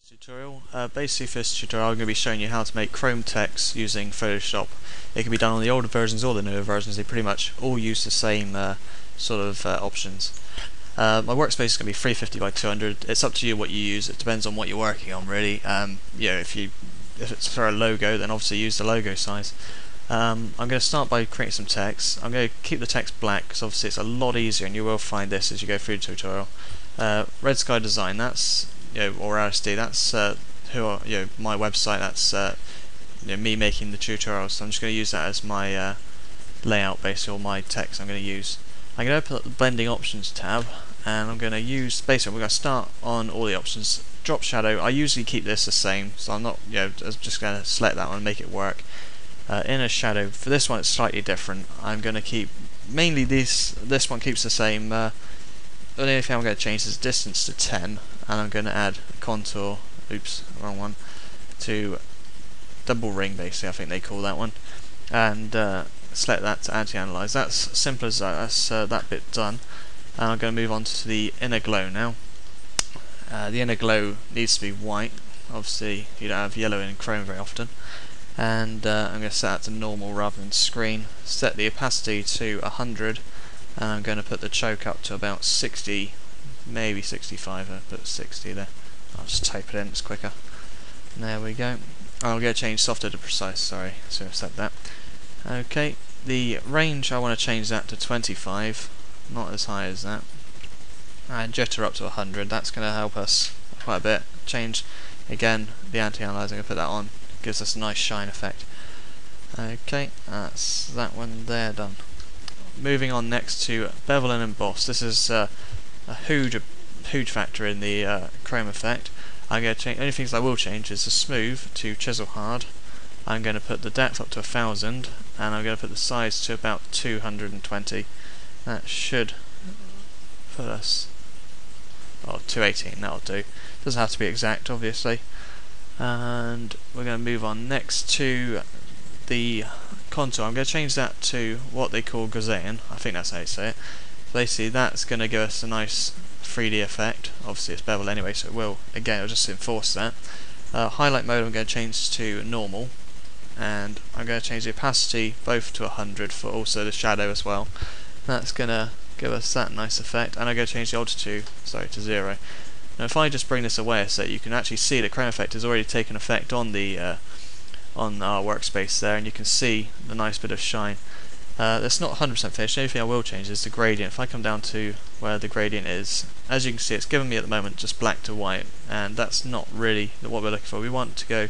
Tutorial. Basically for this tutorial I'm going to be showing you how to make Chrome text using Photoshop. It can be done on the older versions or the newer versions. They pretty much all use the same sort of options. My workspace is going to be 350 by 200. It's up to you what you use. It depends on what you're working on really. If it's for a logo, then obviously use the logo size. I'm going to start by creating some text. I'm going to keep the text black because obviously it's a lot easier, and you will find this as you go through the tutorial. Red Sky Design, that's or RSD, that's my website. That's me making the tutorial. So I'm just going to use that as my layout, basically, or my text I'm going to use. I'm going to open up the blending options tab, and I'm going to use basically we're going to start on all the options. Drop shadow, I usually keep this the same, so I'm not just going to select that one and make it work. Inner shadow, for this one it's slightly different. I'm going to keep mainly this one keeps the same. The only thing I'm going to change is distance to 10, and I'm going to add a contour, oops, wrong one, to double ring basically, I think they call that one, and select that to anti-analyze. That's simple as that. That's that bit done, and I'm going to move on to the inner glow now. The inner glow needs to be white. Obviously you don't have yellow in Chrome very often, and I'm going to set that to normal rather than screen. Set the opacity to 100, and I'm going to put the choke up to about 60, maybe 65. I'll put 60 there. I'll just type it in, it's quicker. There we go. I'm going to change softer to precise, sorry, so I've set that. Okay, the range I want to change that to 25, not as high as that. And jitter up to 100, that's going to help us quite a bit. Change, again, the anti-analyze, I'm going to put that on, gives us a nice shine effect. Okay, that's that one there done. Moving on next to bevel and emboss. This is a huge factor in the Chrome effect. I'm going to change. Only things I will change is the smooth to chisel hard. I'm going to put the depth up to 1000, and I'm going to put the size to about 220. That should put us 218. That'll do. Doesn't have to be exact, obviously. And we're going to move on next to the contour. I'm going to change that to what they call Gaussian. I think that's how you say it. Basically, that's going to give us a nice 3D effect. Obviously, it's bevel anyway, so it'll just enforce that. Highlight mode, I'm going to change to normal, and I'm going to change the opacity both to 100 for also the shadow as well. That's going to give us that nice effect, and I'm going to change the altitude, to 0. Now, if I just bring this away a sec, you can actually see the Chrome effect has already taken effect on the on our workspace there, and you can see the nice bit of shine. That's not 100% finished. The only thing I will change is the gradient. If I come down to where the gradient is, as you can see, it's given me at the moment just black to white, and that's not really what we're looking for. We want to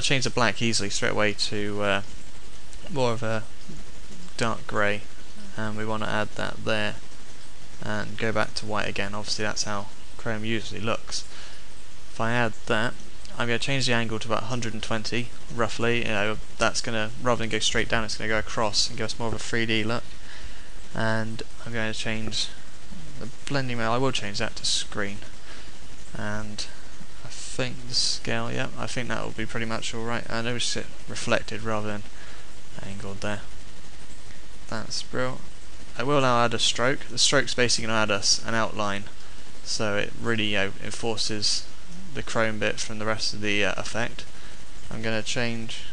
change the black easily straight away to more of a dark grey, and we want to add that there and go back to white again. Obviously that's how Chrome usually looks. If I add that, I'm going to change the angle to about 120 roughly. That's going to, rather than go straight down, it's going to go across and give us more of a 3D look. And I'm going to change the blending mode. I will change that to screen, and I think the scale, I think that will be pretty much alright. I notice it reflected rather than angled there. That's brilliant. I will now add a stroke. The stroke's basically going to add us an outline, so it really enforces the Chrome bit from the rest of the effect. I'm going to change,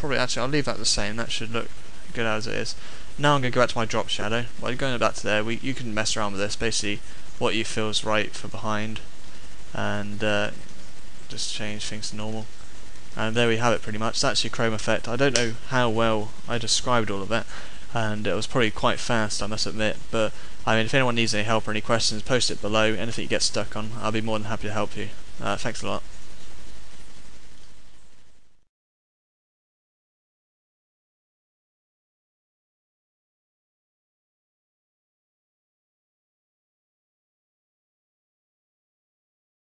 I'll leave that the same. That should look good as it is. Now I'm going to go back to my drop shadow. While you're going back to there, you can mess around with this, basically what you feel is right for behind, and just change things to normal. And there we have it pretty much. That's your Chrome effect. I don't know how well I described all of it, and it was probably quite fast, I must admit, but I mean, if anyone needs any help or any questions, post it below. Anything you get stuck on, I'll be more than happy to help you. Thanks a lot.